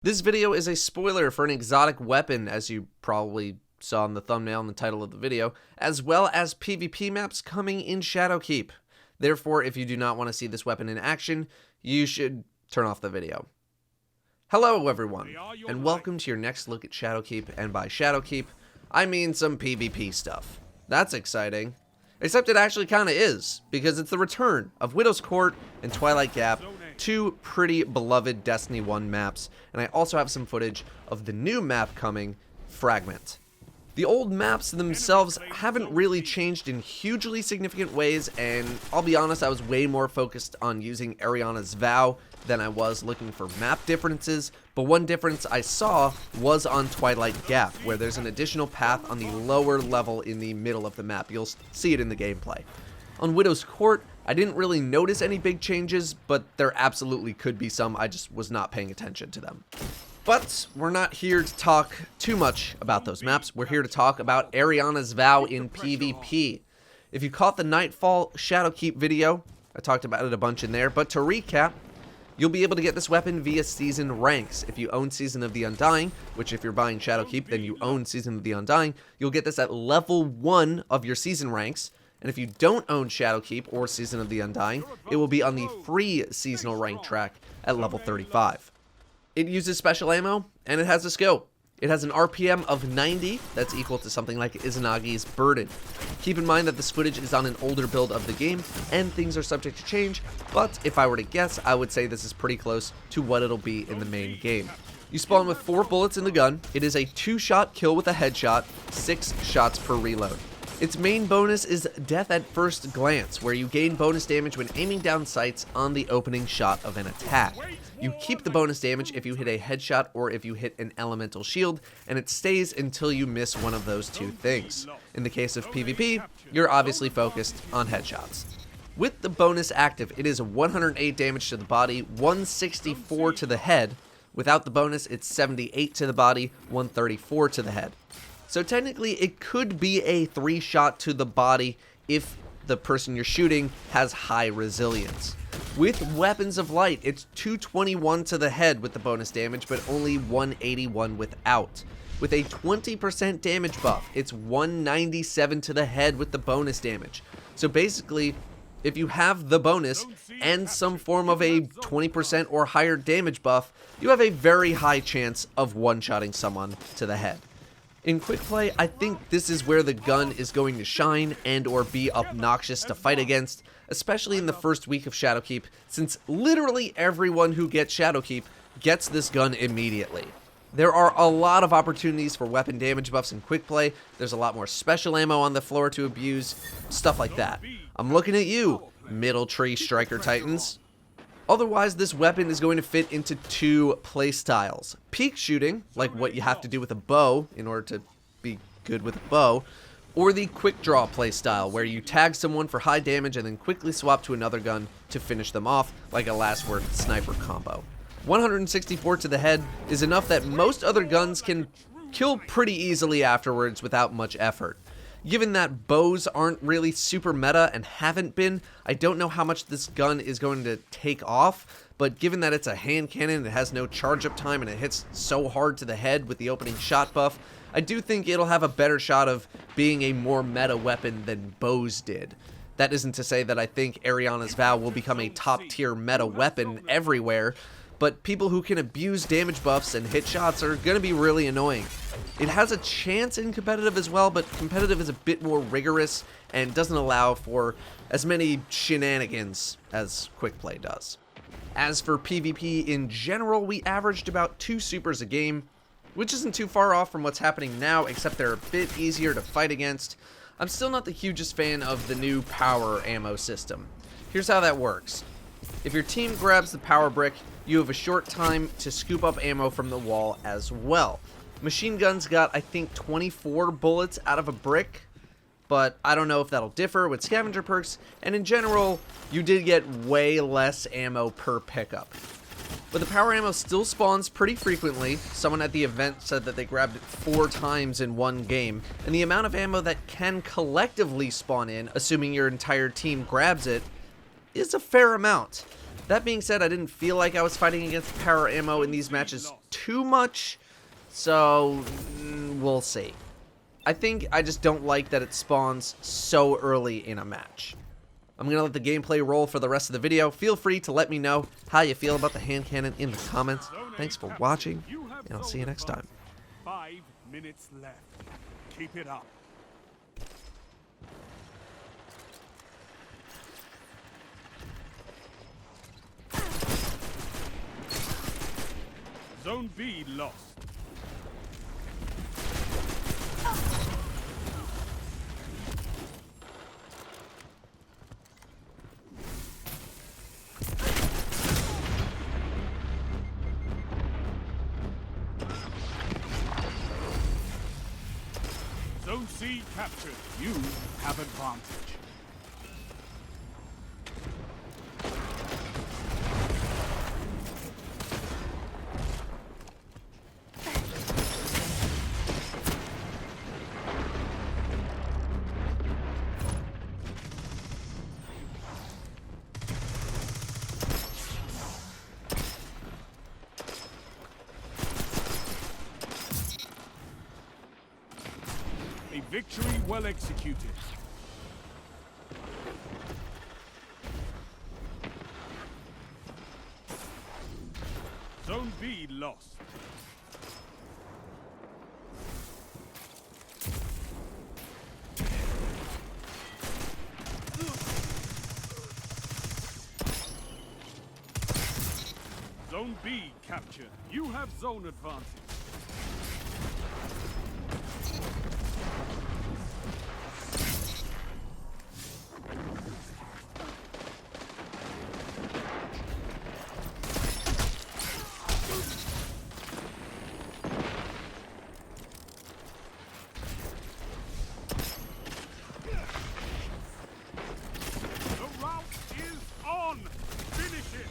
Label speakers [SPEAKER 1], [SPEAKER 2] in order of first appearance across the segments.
[SPEAKER 1] This video is a spoiler for an exotic weapon, as you probably saw in the thumbnail and the title of the video, as well as PvP maps coming in Shadowkeep. Therefore, if you do not want to see this weapon in action, you should turn off the video. Hello everyone, and welcome to your next look at Shadowkeep, and by Shadowkeep, I mean some PvP stuff. That's exciting. Except it actually kinda is, because it's the return of Widow's Court and Twilight Gap, two pretty beloved Destiny 1 maps, and I also have some footage of the new map coming, Fragment. The old maps themselves haven't really changed in hugely significant ways, and I'll be honest, I was way more focused on using Eriana's Vow than I was looking for map differences, but one difference I saw was on Twilight Gap, where there's an additional path on the lower level in the middle of the map. You'll see it in the gameplay. On Widow's Court, I didn't really notice any big changes, but there absolutely could be some. I just was not paying attention to them. But we're not here to talk too much about those maps. We're here to talk about Eriana's Vow in PvP. If you caught the Nightfall Shadowkeep video, I talked about it a bunch in there, but to recap, you'll be able to get this weapon via Season ranks. If you own Season of the Undying, which if you're buying Shadowkeep, then you own Season of the Undying, you'll get this at level 1 of your Season ranks. And if you don't own Shadowkeep or Season of the Undying, it will be on the free seasonal rank track at level 35. It uses special ammo, and it has a scope. It has an RPM of 90, that's equal to something like Izanagi's Burden. Keep in mind that this footage is on an older build of the game, and things are subject to change, but if I were to guess, I would say this is pretty close to what it'll be in the main game. You spawn with 4 bullets in the gun. It is a 2-shot kill with a headshot, 6 shots per reload. Its main bonus is Death at First Glance, where you gain bonus damage when aiming down sights on the opening shot of an attack. You keep the bonus damage if you hit a headshot or if you hit an elemental shield, and it stays until you miss one of those two things. In the case of PvP, you're obviously focused on headshots. With the bonus active, it is 108 damage to the body, 164 to the head. Without the bonus, it's 78 to the body, 134 to the head. So technically, it could be a 3-shot to the body if the person you're shooting has high resilience. With Weapons of Light, it's 221 to the head with the bonus damage, but only 181 without. With a 20% damage buff, it's 197 to the head with the bonus damage. So basically, if you have the bonus and some form of a 20% or higher damage buff, you have a very high chance of one-shotting someone to the head. In quick play, I think this is where the gun is going to shine and or be obnoxious to fight against, especially in the first week of Shadowkeep, since literally everyone who gets Shadowkeep gets this gun immediately. There are a lot of opportunities for weapon damage buffs in quick play. There's a lot more special ammo on the floor to abuse, stuff like that. I'm looking at you, Middle Tree Striker Titans. Otherwise, this weapon is going to fit into 2 playstyles. Peek shooting, like what you have to do with a bow in order to be good with a bow, or the quick draw playstyle, where you tag someone for high damage and then quickly swap to another gun to finish them off, like a last word sniper combo. 164 to the head is enough that most other guns can kill pretty easily afterwards without much effort. Given that bows aren't really super meta and haven't been, I don't know how much this gun is going to take off, but given that it's a hand cannon, it has no charge up time, and it hits so hard to the head with the opening shot buff, I do think it'll have a better shot of being a more meta weapon than bows did. That isn't to say that I think Eriana's Vow will become a top tier meta weapon everywhere, but people who can abuse damage buffs and hit shots are going to be really annoying. It has a chance in competitive as well, but competitive is a bit more rigorous and doesn't allow for as many shenanigans as quick play does. As for PvP in general, we averaged about 2 supers a game, which isn't too far off from what's happening now, except they're a bit easier to fight against. I'm still not the hugest fan of the new power ammo system. Here's how that works. If your team grabs the power brick, you have a short time to scoop up ammo from the wall as well. Machine guns got, I think, 24 bullets out of a brick, but I don't know if that'll differ with scavenger perks, and in general, you did get way less ammo per pickup. But the power ammo still spawns pretty frequently. Someone at the event said that they grabbed it 4 times in one game, and the amount of ammo that can collectively spawn in, assuming your entire team grabs it, is a fair amount. That being said, I didn't feel like I was fighting against power ammo in these matches too much, so we'll see. I think I just don't like that it spawns so early in a match. I'm going to let the gameplay roll for the rest of the video. Feel free to let me know how you feel about the hand cannon in the comments. Thanks for watching, and I'll see you next time.
[SPEAKER 2] 5 minutes left. Keep it up. Zone B lost. Zone C captured. You have advantage. A victory well executed. Zone B lost. Zone B captured. You have zone advantage. The route is on! Finish it!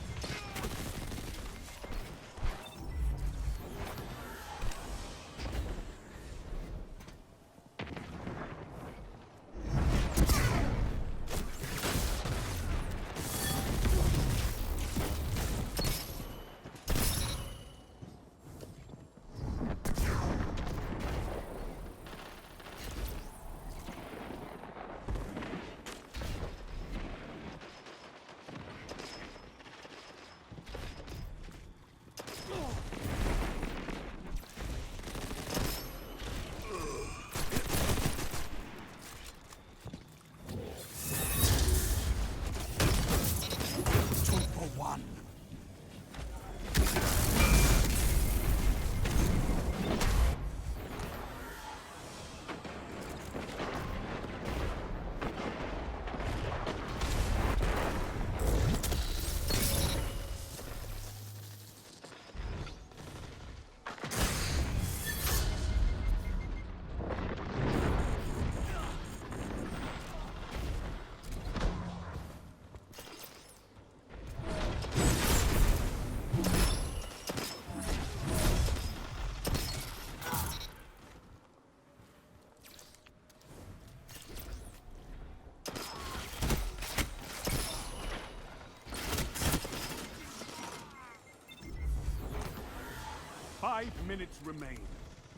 [SPEAKER 2] Five minutes remain.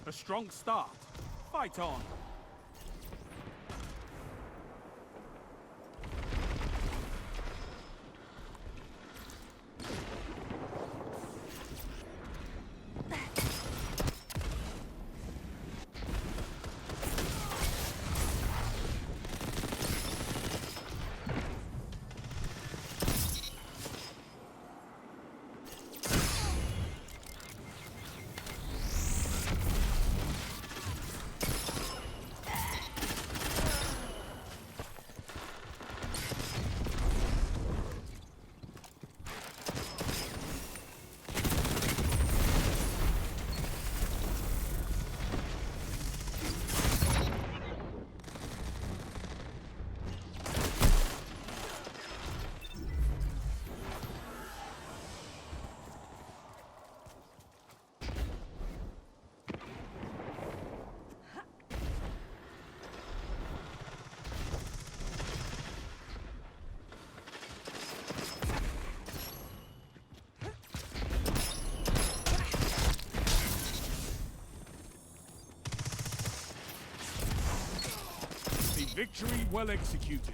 [SPEAKER 2] A strong start. Fight on. Victory well executed.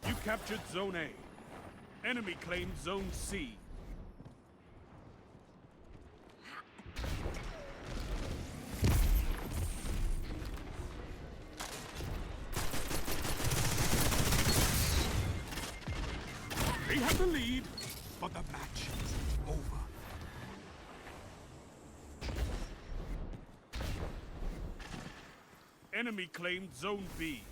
[SPEAKER 2] You captured Zone A. Enemy claimed Zone C. They have the lead, but the match is over. Enemy claimed Zone B.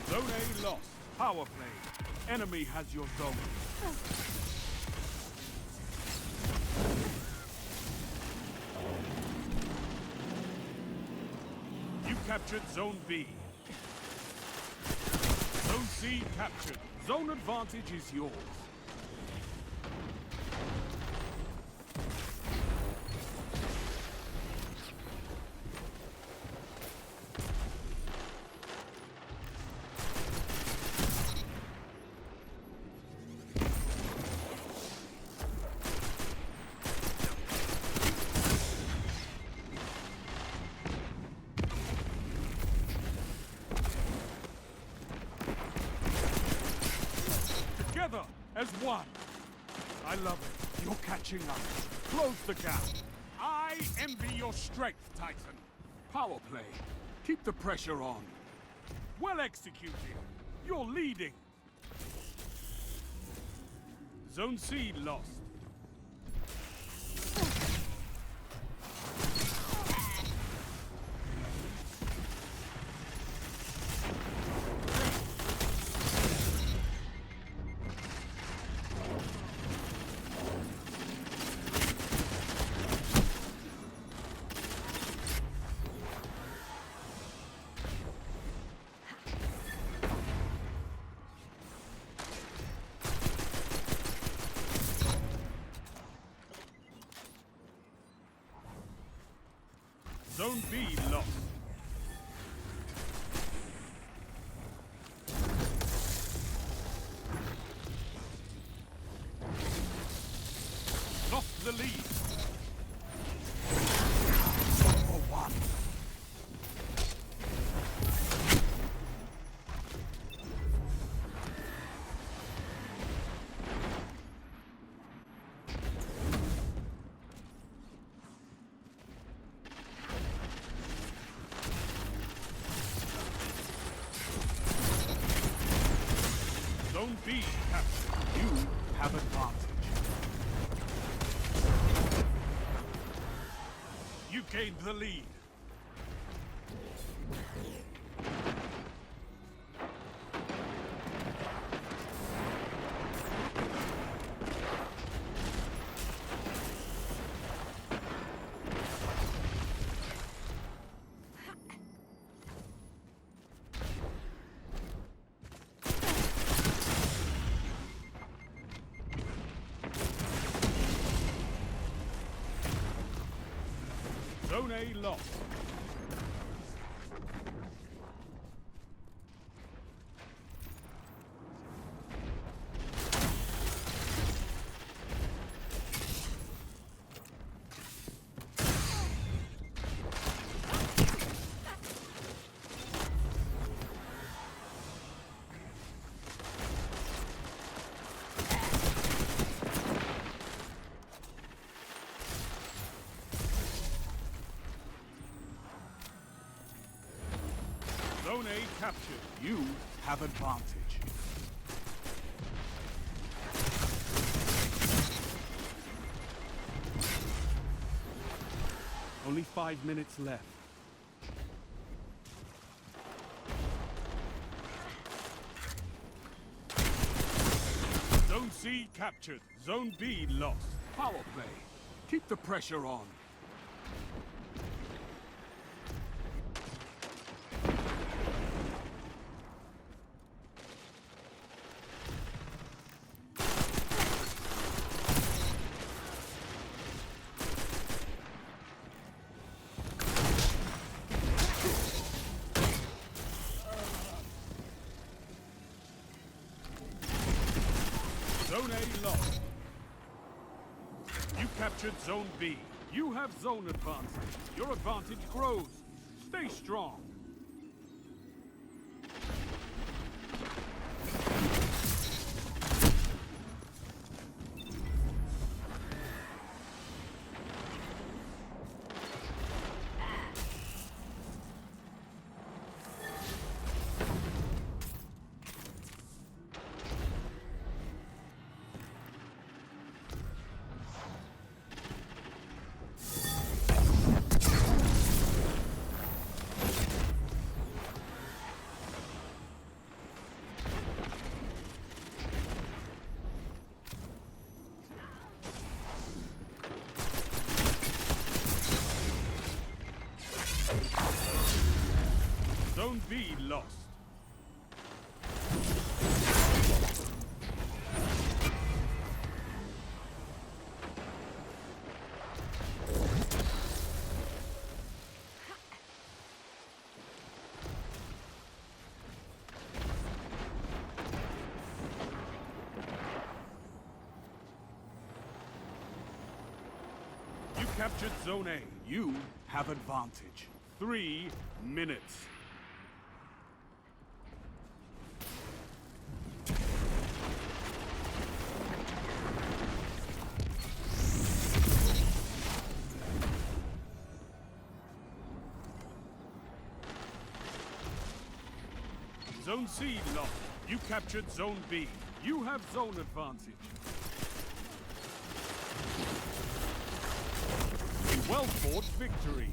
[SPEAKER 2] Zone A lost. Power play. Enemy has your zone. You captured Zone B. Zone C captured. Zone advantage is yours. Together as one. I love it. You're catching up. Close the gap. I envy your strength, Titan. Power play. Keep the pressure on. Well executed. You're leading. Zone C lost. Zone B lost. Lost the lead. For one. Zone B captured. You have advantage. You gained the lead. Zone A lost. Zone A captured. You have advantage. 5 minutes left. Zone C captured. Zone B lost. Power play. Keep the pressure on. Zone A lost. You captured Zone B. You have zone advantage. Your advantage grows. Stay strong. Zone B lost. You captured Zone A. You have advantage. 3 minutes. Zone C lost. You captured Zone B. You have zone advantage. A well-fought victory.